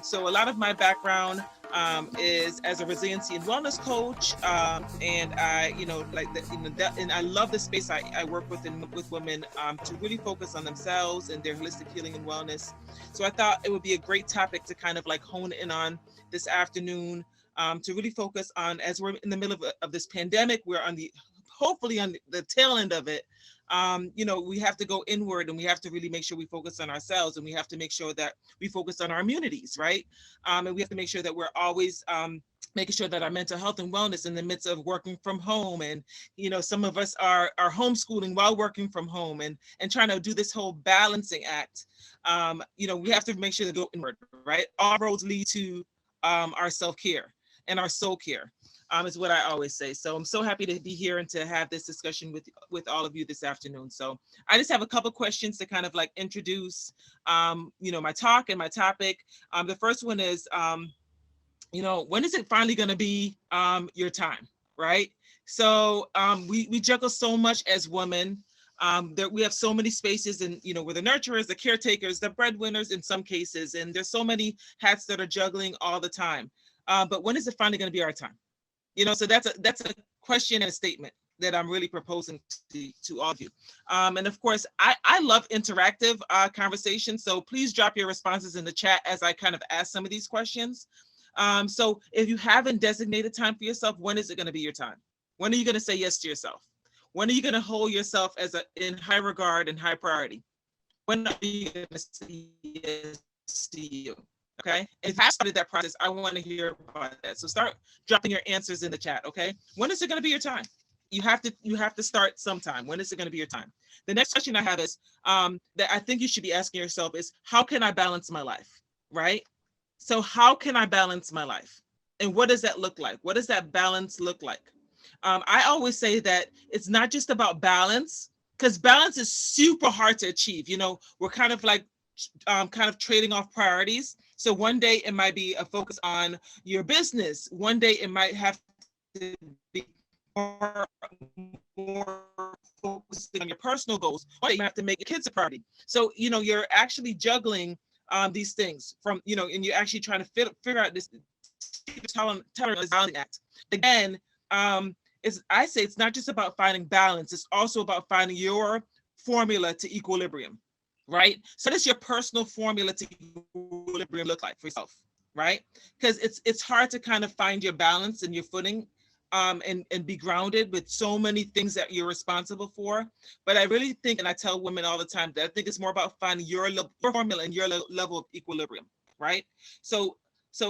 So a lot of my background is as a resiliency and wellness coach, and I, like that, and I love the space I work with women to really focus on themselves and their holistic healing and wellness. So I thought it would be a great topic to kind of like hone in on this afternoon, to really focus on, as we're in the middle of this pandemic, we're on the hopefully on the tail end of it. We have to go inward, and we have to really make sure we focus on ourselves, and we have to make sure that we focus on our immunities, right? And we have to make sure that we're always making sure that our mental health and wellness in the midst of working from home. And some of us are homeschooling while working from home, and trying to do this whole balancing act. We have to make sure to go inward, right? All roads lead to our self-care and our soul care, is what I always say. So I'm so happy to be here and to have this discussion with all of you this afternoon. So I just have a couple questions to kind of like introduce, my talk and my topic. The first one is, when is it finally going to be your time, right? So we juggle so much as women. That we have so many spaces, and we're the nurturers, the caretakers, the breadwinners in some cases, and there's so many hats that are juggling all the time. But when is it finally going to be our time? So that's a question and a statement that I'm really proposing to all of you. And of course, I love interactive conversations. So please drop your responses in the chat as I kind of ask some of these questions. So if you haven't designated time for yourself, when is it going to be your time? When are you going to say yes to yourself? When are you going to hold yourself in high regard and high priority? When are you going to say yes to you? Okay. And if I started that process, I want to hear about that. So start dropping your answers in the chat. Okay. When is it going to be your time? You have to start sometime. When is it going to be your time? The next question I have is that I think you should be asking yourself is, how can I balance my life? Right. So how can I balance my life? And what does that look like? What does that balance look like? I always say that it's not just about balance, because balance is super hard to achieve. We're kind of like trading off priorities. So one day it might be a focus on your business. One day it might have to be more focusing on your personal goals. One day you have to make your kids a priority. So, you're actually juggling these things and you're actually trying to figure out this balancing act. Again, I say it's not just about finding balance. It's also about finding your formula to equilibrium. Right? So does your personal formula to equilibrium look like for yourself, right? Because it's hard to kind of find your balance and your footing, and be grounded with so many things that you're responsible for. But I really think, and I tell women all the time, that I think it's more about finding your formula and your level of equilibrium, right? So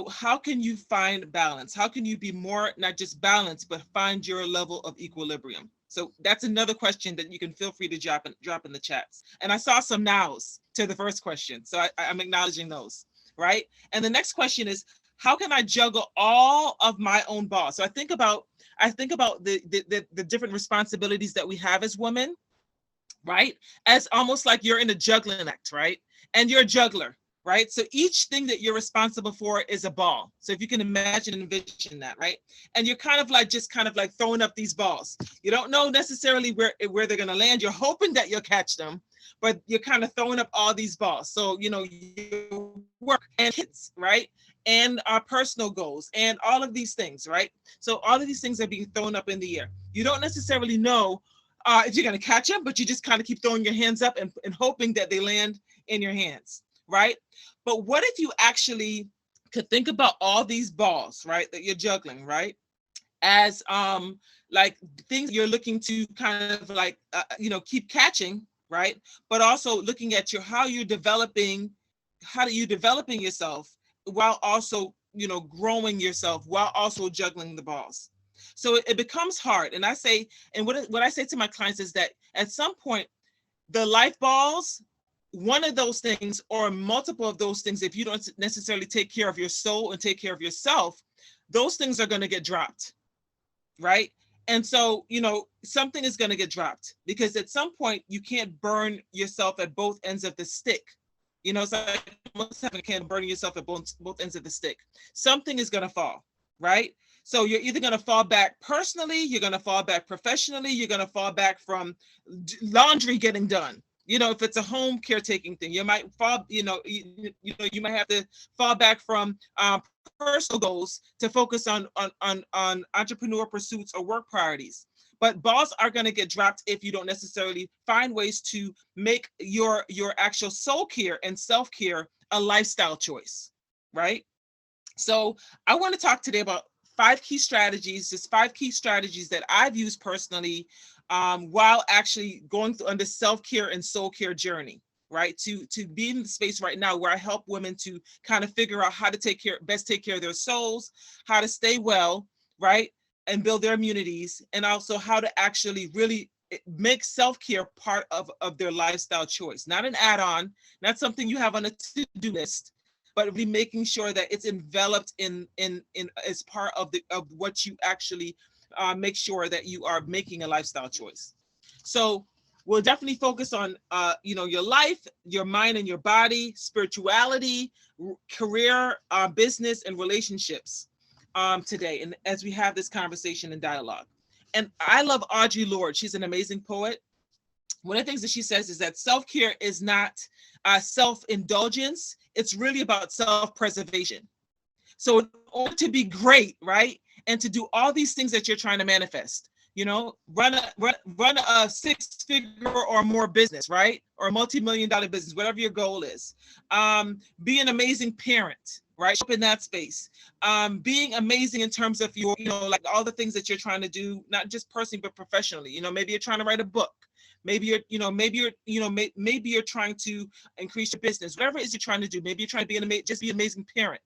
how can you find balance? How can you be more, not just balanced, but find your level of equilibrium? So that's another question that you can feel free to drop in the chats. And I saw some nows to the first question, so I'm acknowledging those, right? And the next question is, how can I juggle all of my own balls? So I think about the different responsibilities that we have as women, right? As almost like you're in a juggling act, right? And you're a juggler, right? So each thing that you're responsible for is a ball. So if you can imagine and envision that, right? And you're kind of like throwing up these balls. You don't know necessarily where they're going to land. You're hoping that you'll catch them, but you're kind of throwing up all these balls. So, your work and hits, right? And our personal goals and all of these things, right? So all of these things are being thrown up in the air. You don't necessarily know if you're going to catch them, but you just kind of keep throwing your hands up and hoping that they land in your hands, right? But what if you actually could think about all these balls, right, that you're juggling, right, as like things you're looking to kind of like keep catching, right? But also looking at how you're developing yourself while also growing yourself while also juggling the balls. So it becomes hard. And I say, and what I say to my clients is that at some point, the life balls, one of those things or multiple of those things, if you don't necessarily take care of your soul and take care of yourself, those things are going to get dropped, right? And so, something is going to get dropped, because at some point you can't burn yourself at both ends of the stick. It's like almost having a candle, burning yourself at both ends of the stick. Something is going to fall, right? So you're either going to fall back personally, you're going to fall back professionally, you're going to fall back from laundry getting done, You know, if it's a home caretaking thing, you might fall, you might have to fall back from personal goals to focus on entrepreneur pursuits or work priorities. But balls are going to get dropped if you don't necessarily find ways to make your actual soul care and self-care a lifestyle choice, right? So I want to talk today about just 5 key strategies that I've used personally while actually going through on this self-care and soul care journey, right? To be in the space right now where I help women to kind of figure out how to best take care of their souls, how to stay well, right? And build their immunities, and also how to actually really make self-care part of their lifestyle choice, not an add-on, not something you have on a to-do list, but really making sure that it's enveloped in as part of what you actually make sure that you are making a lifestyle choice. So we'll definitely focus on your life, your mind and your body, spirituality, career, business, and relationships today, and as we have this conversation and dialogue. And I love Audre Lorde. She's an amazing poet. One of the things that she says is that self-care is not self-indulgence. It's really about self-preservation. So in order to be great, right, and to do all these things that you're trying to manifest, run a six-figure or more business, right, or a multi-million-dollar business, whatever your goal is. Be an amazing parent, right? Up in that space. Being amazing in terms of your, like all the things that you're trying to do, not just personally but professionally. Maybe you're trying to write a book. Maybe you're trying to increase your business. Whatever it is you're trying to do. Maybe you're trying to be be an amazing parent.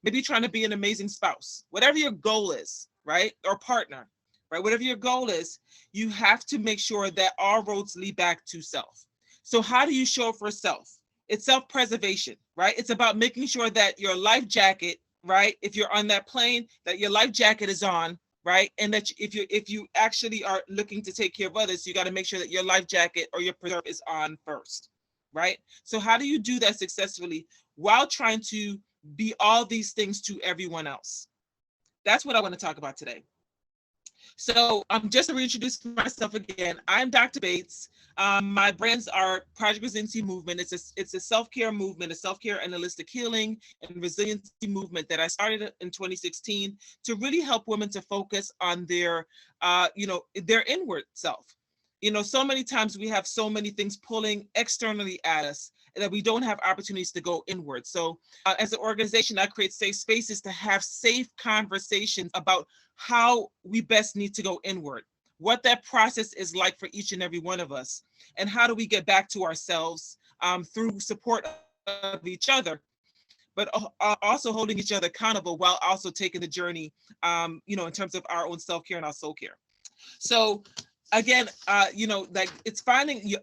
Maybe you're trying to be an amazing spouse. Whatever your goal is, right, or partner, right? Whatever your goal is, you have to make sure that all roads lead back to self. So how do you show up for self? It's self-preservation, right? It's about making sure that your life jacket, right, if you're on that plane, that your life jacket is on, right? And that if you actually are looking to take care of others, you got to make sure that your life jacket or your preserve is on first, right? So how do you do that successfully while trying to be all these things to everyone else? That's what I want to talk about today. So just to reintroduce myself again, I'm Dr. Bates. My brands are Project Resiliency Movement. It's a self-care movement, a self-care and holistic healing and resiliency movement that I started in 2016 to really help women to focus on their inward self. So many times we have so many things pulling externally at us that we don't have opportunities to go inward. So as an organization, I create safe spaces to have safe conversations about how we best need to go inward, what that process is like for each and every one of us, and how do we get back to ourselves through support of each other, but also holding each other accountable while also taking the journey, in terms of our own self-care and our soul care. So again, like it's finding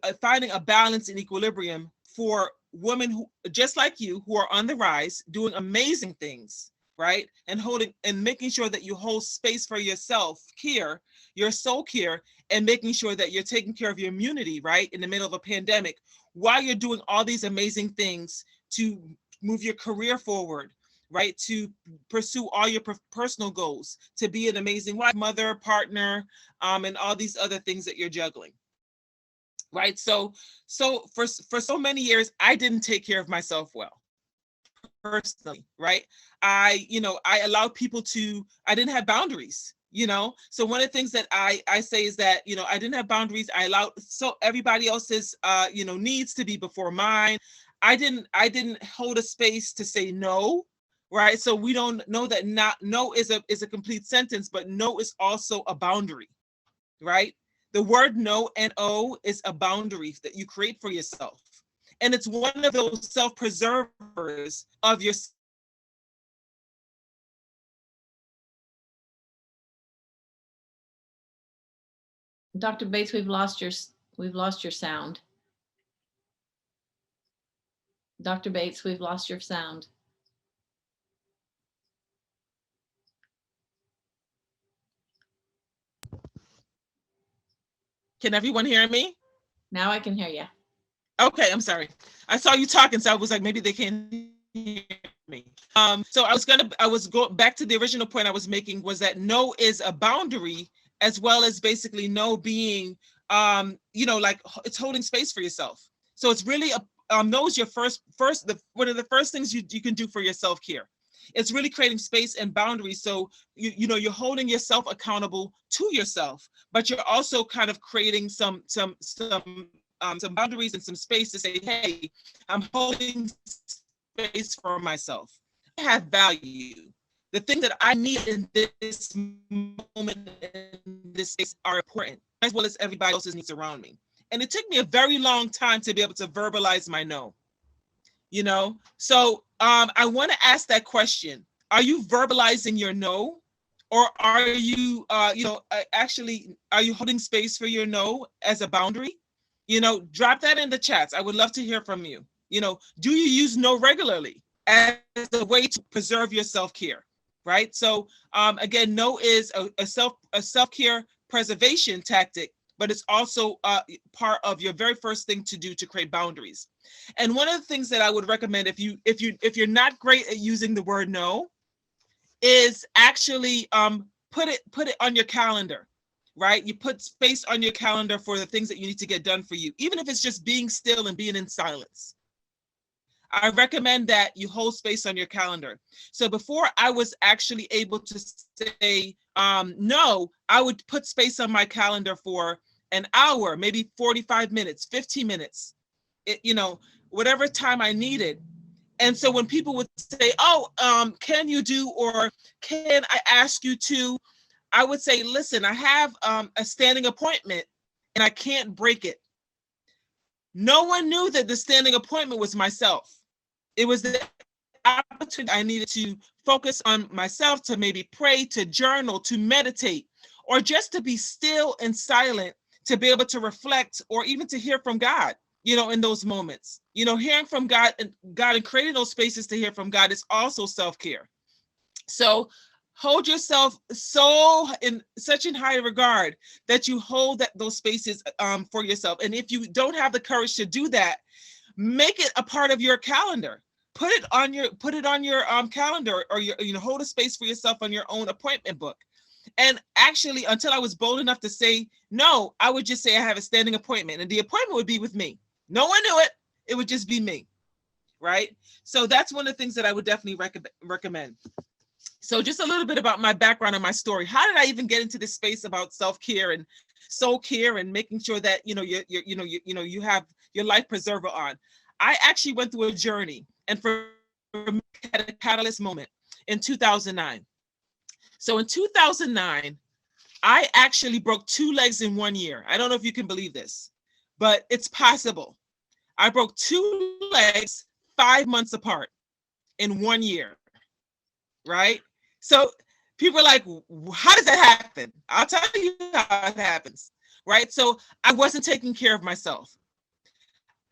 a balance and equilibrium for women who, just like you, who are on the rise, doing amazing things, right? And making sure that you hold space for yourself care, your soul care, and making sure that you're taking care of your immunity, right? In the middle of a pandemic, while you're doing all these amazing things to move your career forward, right? To pursue all your personal goals, to be an amazing wife, mother, partner, and all these other things that you're juggling. Right. So for so many years, I didn't take care of myself well, personally. Right. I allowed people I didn't have boundaries, So one of the things that I say is that, I didn't have boundaries. I allowed everybody else's, needs to be before mine. I didn't hold a space to say no. Right. So we don't know that no is a complete sentence, but no is also a boundary. Right. The word no, N-O, is a boundary that you create for yourself. And it's one of those self-preservers of your. Dr. Bates, we've lost your sound. Dr. Bates, we've lost your sound. Can everyone hear me? Now I can hear you. Okay, I'm sorry. I saw you talking, so I was like, maybe they can't hear me. So I was going back to the original point I was making, was that no is a boundary, as well as basically no being, like it's holding space for yourself. So it's really those your one of the first things you can do for your self-care. It's really creating space and boundaries. So you're holding yourself accountable to yourself, but you're also kind of creating some boundaries and some space to say, hey, I'm holding space for myself. I have value. The things that I need in this moment, in this space, are important, as well as everybody else's needs around me. And it took me a very long time to be able to verbalize my no. So I want to ask that question. Are you verbalizing your no, or are you actually, are you holding space for your no as a boundary? Drop that in the chats. I would love to hear from you. Do you use no regularly as a way to preserve your self-care? Right. So again, no is a self-care preservation tactic, but it's also part of your very first thing to do to create boundaries. And one of the things that I would recommend, if you're not great at using the word no, is actually put it on your calendar. Right? You put space on your calendar for the things that you need to get done for you, even if it's just being still and being in silence. I recommend that you hold space on your calendar. So before I was actually able to say no, I would put space on my calendar for an hour, maybe 45 minutes, 15 minutes, whatever time I needed. And so when people would say, oh, can you do, or can I ask you to, I would say, listen, I have a standing appointment and I can't break it. No one knew that the standing appointment was myself. It was the opportunity I needed to focus on myself, to maybe pray, to journal, to meditate, or just to be still and silent, to be able to reflect, or even to hear from God, in those moments. Hearing from God and creating those spaces to hear from God is also self-care. So hold yourself in such high regard that you hold those spaces for yourself. And if you don't have the courage to do that, make it a part of your calendar. Put it on your calendar, or hold a space for yourself on your own appointment book. And actually, until I was bold enough to say no, I would just say I have a standing appointment, and the appointment would be with me. No one knew it. It would just be me. Right? So that's one of the things that I would definitely recommend. So just a little bit about my background and my story. How did I even get into this space about self-care and soul care and making sure that you have your life preserver on? I actually went through a journey, and for me, I had a catalyst moment in 2009. So in 2009, I actually broke 2 legs in 1 year. I don't know if you can believe this, but it's possible. I broke 2 legs 5 months apart in 1 year. Right? So people are like, how does that happen? I'll tell you how it happens. Right? So I wasn't taking care of myself.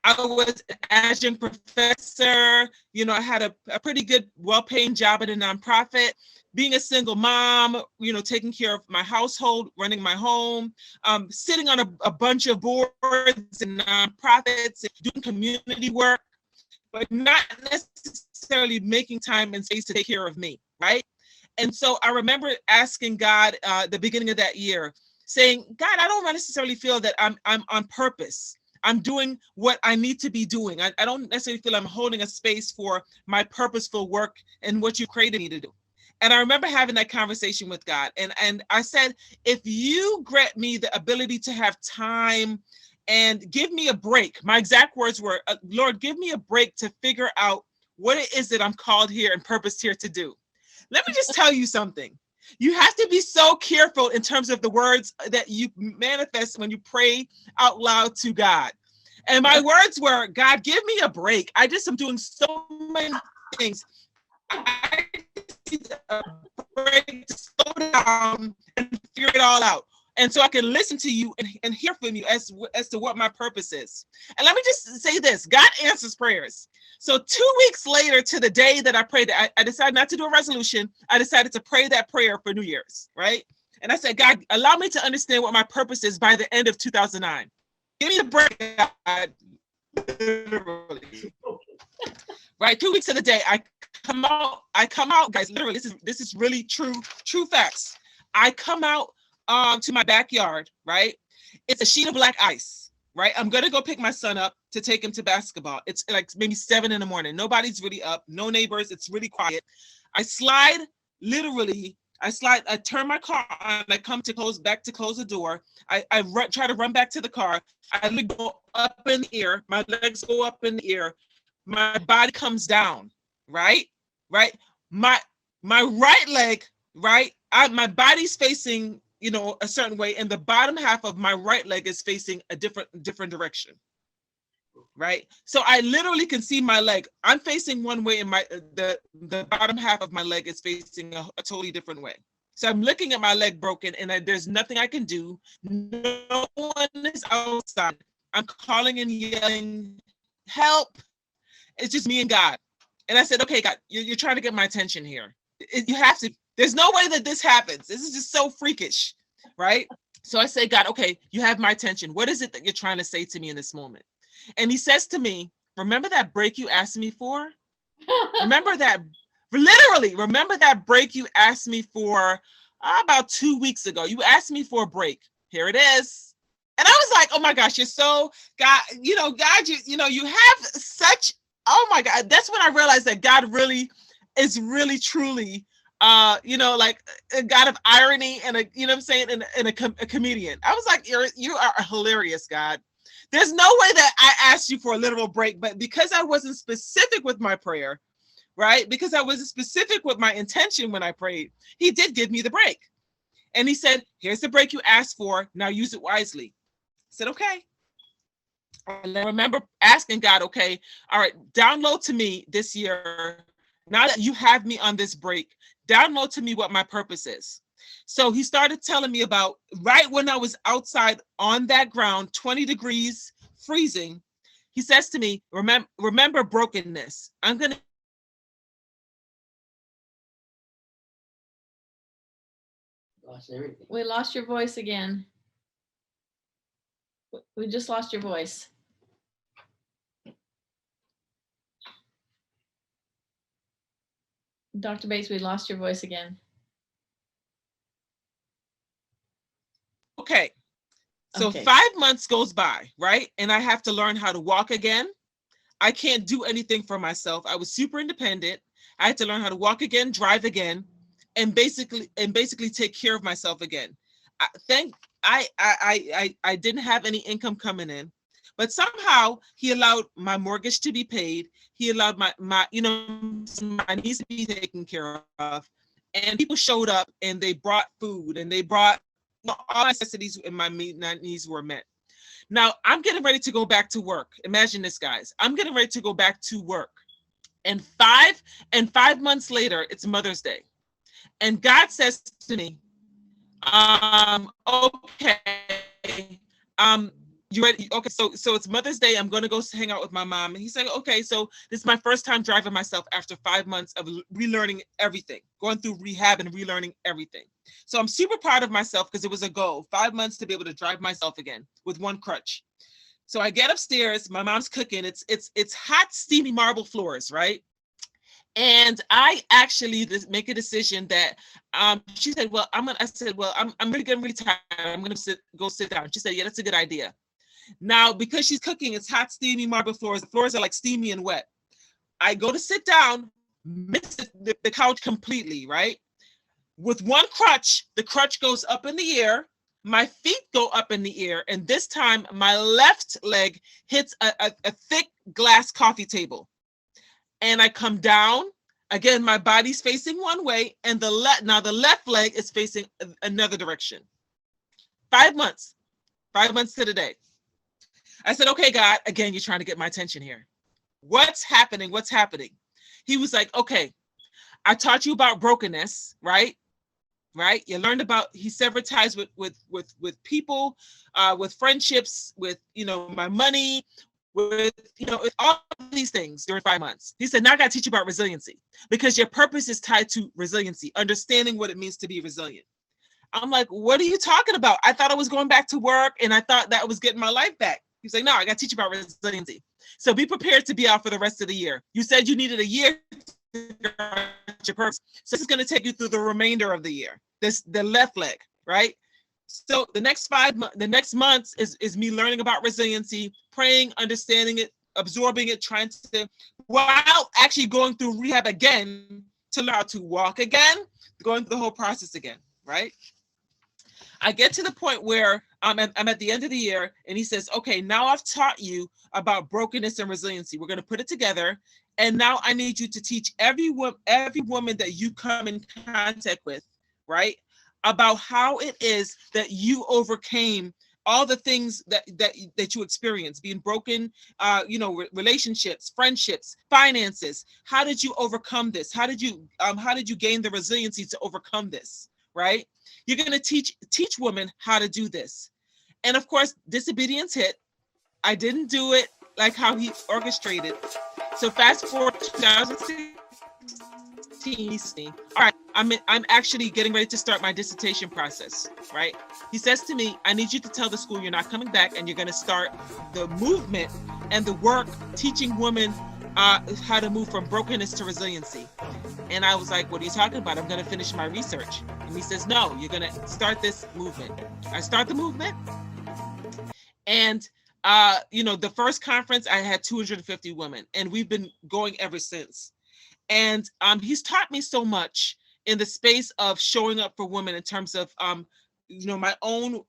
I was an adjunct professor. I had a pretty good, well-paying job at a nonprofit. Being a single mom, taking care of my household, running my home, sitting on a bunch of boards and nonprofits, and doing community work, but not necessarily making time and space to take care of me, right? And so I remember asking God the beginning of that year, saying, God, I don't necessarily feel that I'm on purpose. I'm doing what I need to be doing. I don't necessarily feel I'm holding a space for my purposeful work and what you created me to do. And I remember having that conversation with God. And I said, if you grant me the ability to have time and give me a break, my exact words were, Lord, give me a break to figure out what it is that I'm called here and purposed here to do. Let me just tell you something. You have to be so careful in terms of the words that you manifest when you pray out loud to God. And my words were, God, give me a break. I just am doing so many things. I need a break to slow down and figure it all out. And so I can listen to you and hear from you as to what my purpose is. And let me just say this, God answers prayers. So 2 weeks later to the day that I prayed, I decided not to do a resolution. I decided to pray that prayer for New Year's, right? And I said, God, allow me to understand what my purpose is by the end of 2009. Give me the break, God. Literally. Right, 2 weeks to the day, I come out, guys, literally, this is really true facts. I come out to my backyard, right? It's a sheet of black ice. right? I'm gonna go pick my son up to take him to basketball. It's like maybe 7 in the morning. Nobody's really up, no neighbors, it's really quiet. I slide, literally, I turn my car on, I come to close the door. Try to run back to the car. I go up in the air, my legs go up in the air, my body comes down, right? Right? My right leg, right? My body's facing, a certain way, and the bottom half of my right leg is facing a different direction, right? So I literally can see my leg. I'm facing one way, and the bottom half of my leg is facing a totally different way. So I'm looking at my leg broken, and there's nothing I can do. No one is outside. I'm calling and yelling, help. It's just me and God. And I said, okay, God, you're trying to get my attention here. You have to. There's no way that this happens. This is just so freakish, right? So I say, God, okay, you have my attention. What is it that you're trying to say to me in this moment? And he says to me, remember that break you asked me for? Remember that break you asked me for about 2 weeks ago. You asked me for a break. Here it is. And I was like, oh my gosh, you're so, God, God, you have such, oh my God. That's when I realized that God really is really, truly, like a God of irony and I'm saying, and a comedian. I was like, you are hilarious, God. There's no way that I asked you for a literal break, but because I wasn't specific with my prayer, right? Because I wasn't specific with my intention when I prayed, he did give me the break. And he said, here's the break you asked for. Now use it wisely. I said, okay. And I remember asking God, okay, all right, download to me this year. Now that you have me on this break, download to me what my purpose is. So he started telling me about right when I was outside on that ground, 20 degrees, freezing. He says to me, remember brokenness. I'm going to. We lost your voice again. We just lost your voice. Dr. Bates, we lost your voice again. Okay. So 5 months goes by, right? And I have to learn how to walk again. I can't do anything for myself. I was super independent. I had to learn how to walk again, drive again, and basically take care of myself again. I didn't have any income coming in, but somehow he allowed my mortgage to be paid. He allowed my needs to be taken care of, and people showed up and they brought food and they brought all necessities, and my needs were met. Now I'm getting ready to go back to work. Imagine this, guys. I'm getting ready to go back to work, and 5 months later, it's Mother's Day, and God says to me, okay, you ready? Okay, so it's Mother's Day. I'm gonna go hang out with my mom. And he said, okay, so this is my first time driving myself after 5 months of relearning everything, going through rehab and relearning everything. So I'm super proud of myself because it was a goal, 5 months to be able to drive myself again with one crutch. So I get upstairs, my mom's cooking. It's hot, steamy marble floors, right? And I actually make a decision that she said, well, I said, well, I'm really getting really tired. I'm gonna go sit down. She said, yeah, that's a good idea. Now, because she's cooking, it's hot, steamy marble floors. The floors are like steamy and wet. I go to sit down, miss the couch completely, right? With one crutch, the crutch goes up in the air. My feet go up in the air. And this time, my left leg hits a thick glass coffee table. And I come down. Again, my body's facing one way, and the left leg is facing another direction. 5 months. 5 months to the day. I said, okay, God, again, you're trying to get my attention here. What's happening? What's happening? He was like, okay, I taught you about brokenness, right? Right? You learned about, he severed ties with people, with friendships, with, my money, with, with all these things during 5 months. He said, now I got to teach you about resiliency, because your purpose is tied to resiliency, understanding what it means to be resilient. I'm like, what are you talking about? I thought I was going back to work, and I thought that was getting my life back. He's like, no, I got to teach you about resiliency. So be prepared to be out for the rest of the year. You said you needed a year to figure out your purpose. So this is going to take you through the remainder of the year. The left leg, right? So the next months is me learning about resiliency, praying, understanding it, absorbing it, trying to, while actually going through rehab again to learn how to walk again, going through the whole process again, right? I get to the point where I'm at the end of the year, and he says, okay, now I've taught you about brokenness and resiliency. We're going to put it together. And now I need you to teach every woman that you come in contact with, right, about how it is that you overcame all the things that you experience, being broken, relationships, friendships, finances. How did you overcome this? How did you gain the resiliency to overcome this, right? You're going to teach women how to do this. And of course, disobedience hit. I didn't do it like how he orchestrated. So fast forward to 2016. All right, I'm actually getting ready to start my dissertation process, right? He says to me, I need you to tell the school you're not coming back, and you're going to start the movement and the work teaching women how to move from brokenness to resiliency. And I was like, what are you talking about? I'm going to finish my research. And he says, no, you're going to start this movement. I start the movement. And, the first conference, I had 250 women, and we've been going ever since. And he's taught me so much in the space of showing up for women in terms of, my own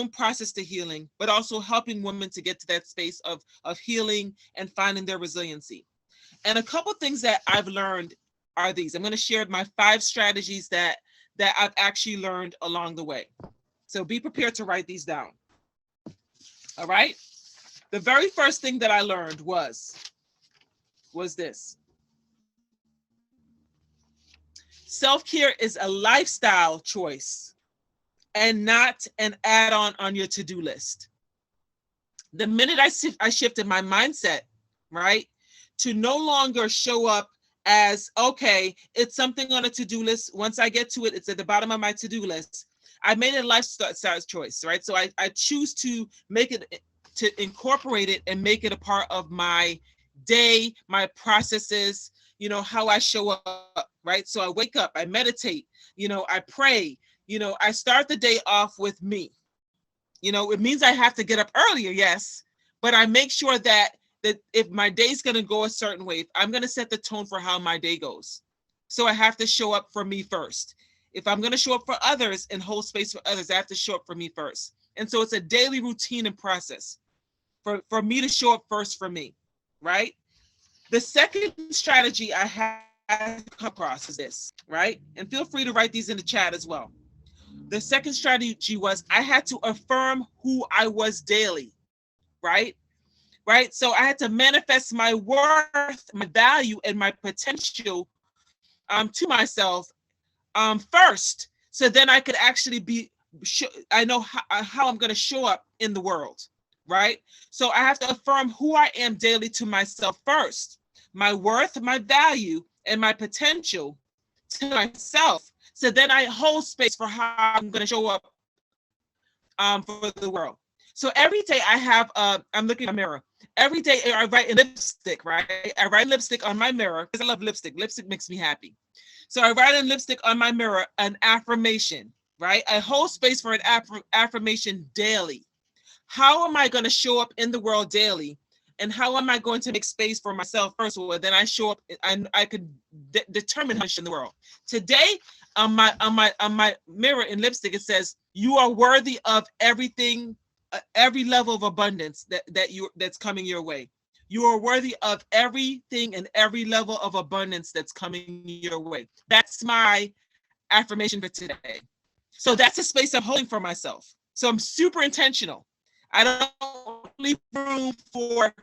process to healing, but also helping women to get to that space of healing and finding their resiliency. And a couple things that I've learned are these. I'm going to share my 5 strategies that I've actually learned along the way. So be prepared to write these down. All right. The very first thing that I learned was this. Self-care is a lifestyle choice and not an add-on on your to-do list. The minute I shifted my mindset, right, to no longer show up as, okay, it's something on a to-do list. Once I get to it, it's at the bottom of my to-do list. I made a lifestyle choice, right? So I choose to make it, to incorporate it and make it a part of my day, my processes, how I show up, right? So I wake up, I meditate, I pray, I start the day off with me. It means I have to get up earlier, yes, but I make sure that if my day's going to go a certain way, I'm going to set the tone for how my day goes. So I have to show up for me first. If I'm going to show up for others and hold space for others, I have to show up for me first. And so it's a daily routine and process for me to show up first for me, right? The second strategy I had come across is this, right? And feel free to write these in the chat as well. The second strategy was I had to affirm who I was daily, right? Right? So I had to manifest my worth, my value, and my potential to myself first. So then I could actually I know how I'm going to show up in the world, right? So I have to affirm who I am daily to myself first. My worth, my value, and my potential to myself. So then I hold space for how I'm going to show up for the world. So every day I have, I'm looking in my mirror. Every day I write in lipstick, right? I write lipstick on my mirror because I love lipstick. Lipstick makes me happy. So I write in lipstick on my mirror an affirmation, right? I hold space for an affirmation daily. How am I going to show up in the world daily? And how am I going to make space for myself first? Well, then I show up and I could determine how to show in the world. Today, on my mirror in lipstick, it says, you are worthy of everything, every level of abundance that's coming your way. You are worthy of everything and every level of abundance that's coming your way. That's my affirmation for today. So that's a space I'm holding for myself. So I'm super intentional. I don't leave room for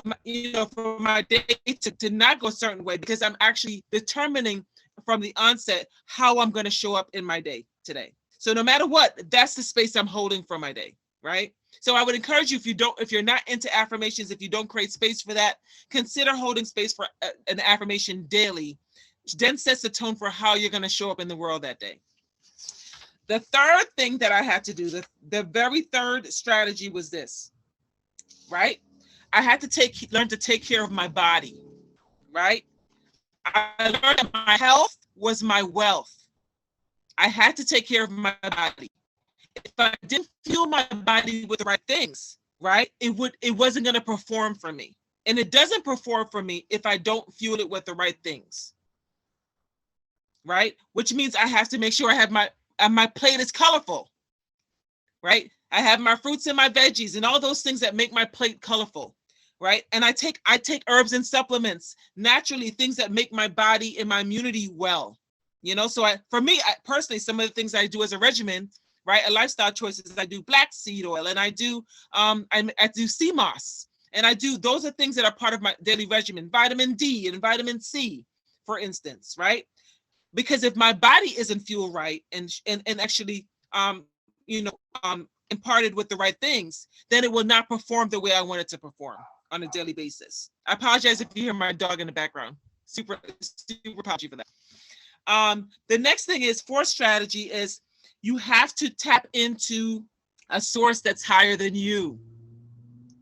my day to not go a certain way, because I'm actually determining from the onset how I'm going to show up in my day today. So no matter what, that's the space I'm holding for my day, right? So I would encourage you, if you're not into affirmations, if you don't create space for that, consider holding space for an affirmation daily, which then sets the tone for how you're going to show up in the world that day. The third thing that I had to do, the very third strategy was this, right? I had to learn to take care of my body, right? I learned that my health was my wealth. I had to take care of my body. If I didn't fuel my body with the right things, right, it wasn't going to perform for me. And it doesn't perform for me if I don't fuel it with the right things, right? Which means I have to make sure I have my plate is colorful, right? I have my fruits and my veggies and all those things that make my plate colorful, right? And I take herbs and supplements naturally, things that make my body and my immunity well. So for me, personally, some of the things I do as a regimen, right, a lifestyle choices, I do black seed oil, and I do I do sea moss, and those are things that are part of my daily regimen. Vitamin D and vitamin C, for instance, right? Because if my body isn't fueled right and actually imparted with the right things, then it will not perform the way I want it to perform on a daily basis. I apologize if you hear my dog in the background. Super apology for that. The next thing is, fourth strategy is, you have to tap into a source that's higher than you,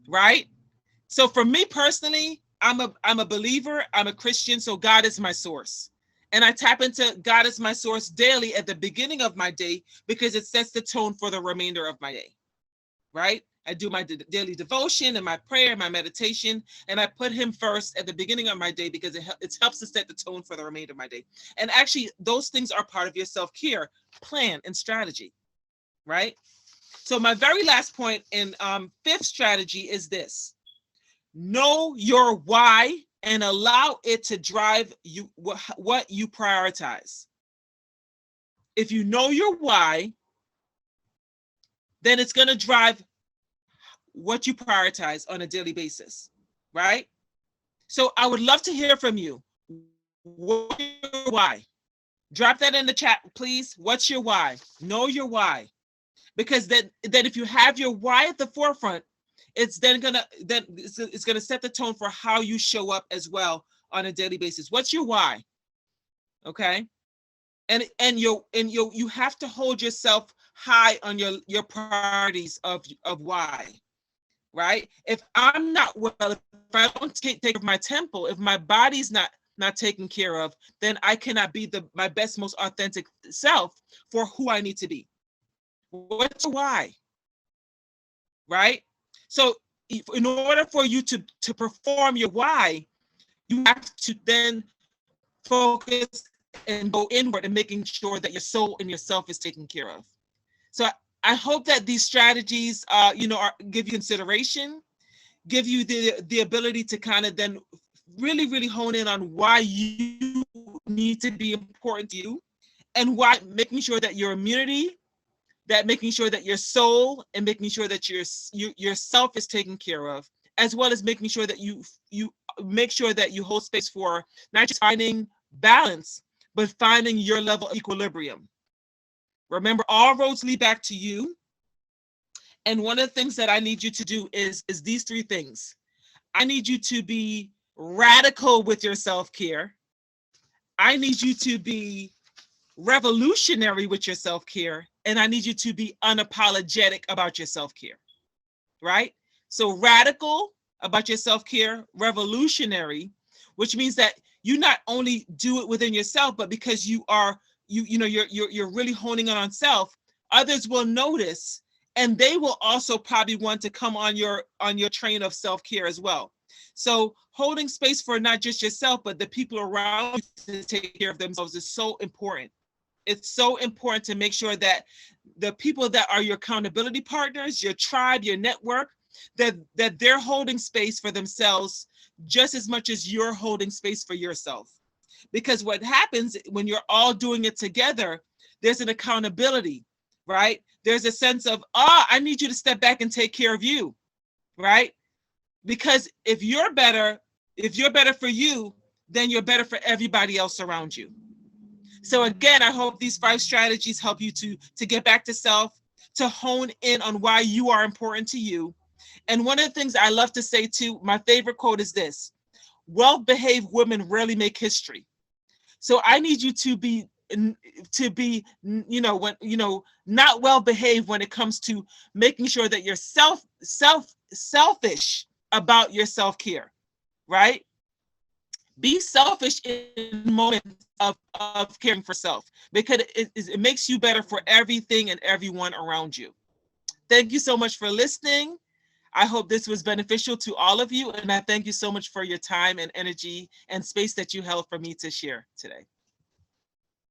right? So for me personally, I'm a believer, I'm a Christian, so God is my source. And I tap into God as my source daily at the beginning of my day, because it sets the tone for the remainder of my day, right? I do my daily devotion and my prayer, my meditation, and I put him first at the beginning of my day because it helps to set the tone for the remainder of my day. And actually, those things are part of your self-care plan and strategy, right? So my very last point in fifth strategy is this: know your why and allow it to drive you what you prioritize. If you know your why, then it's going to drive what you prioritize on a daily basis, right? So I would love to hear from you. What's your why? Drop that in the chat, please. What's your why? Know your why. Because then if you have your why at the forefront, it's gonna set the tone for how you show up as well on a daily basis. What's your why? Okay. And you have to hold yourself high on your priorities of why, right? If I'm not well, if I don't take care of my temple, if my body's not taken care of, then I cannot be my best, most authentic self for who I need to be. What's your why? Right? So in order for you to perform your why, you have to then focus and go inward and making sure that your soul and yourself is taken care of. So I hope that these strategies, give you consideration, give you the ability to kind of then really, really hone in on why you need to be important to you, and why making sure that your immunity, that making sure that your soul, and making sure that yourself is taken care of, as well as making sure that you make sure that you hold space for not just finding balance, but finding your level of equilibrium. Remember, all roads lead back to you. And one of the things that I need you to do is these three things. I need you to be radical with your self-care. I need you to be revolutionary with your self-care. And I need you to be unapologetic about your self-care, right? So radical about your self-care, revolutionary, which means that you not only do it within yourself, but because you're really honing on self, others will notice, and they will also probably want to come on your train of self-care as well. So holding space for not just yourself, but the people around you to take care of themselves is so important. It's so important to make sure that the people that are your accountability partners, your tribe, your network, that they're holding space for themselves just as much as you're holding space for yourself. Because what happens when you're all doing it together, there's an accountability, right? There's a sense of, I need you to step back and take care of you, right? Because if you're better for you, then you're better for everybody else around you. So again, I hope these 5 strategies help you to get back to self, to hone in on why you are important to you. And one of the things I love to say too, my favorite quote is this: well-behaved women rarely make history. So I need you to be not well-behaved when it comes to making sure that you're selfish about your self-care, right? Be selfish in moments of caring for self, because it makes you better for everything and everyone around you. Thank you so much for listening. I hope this was beneficial to all of you, and I thank you so much for your time and energy and space that you held for me to share today.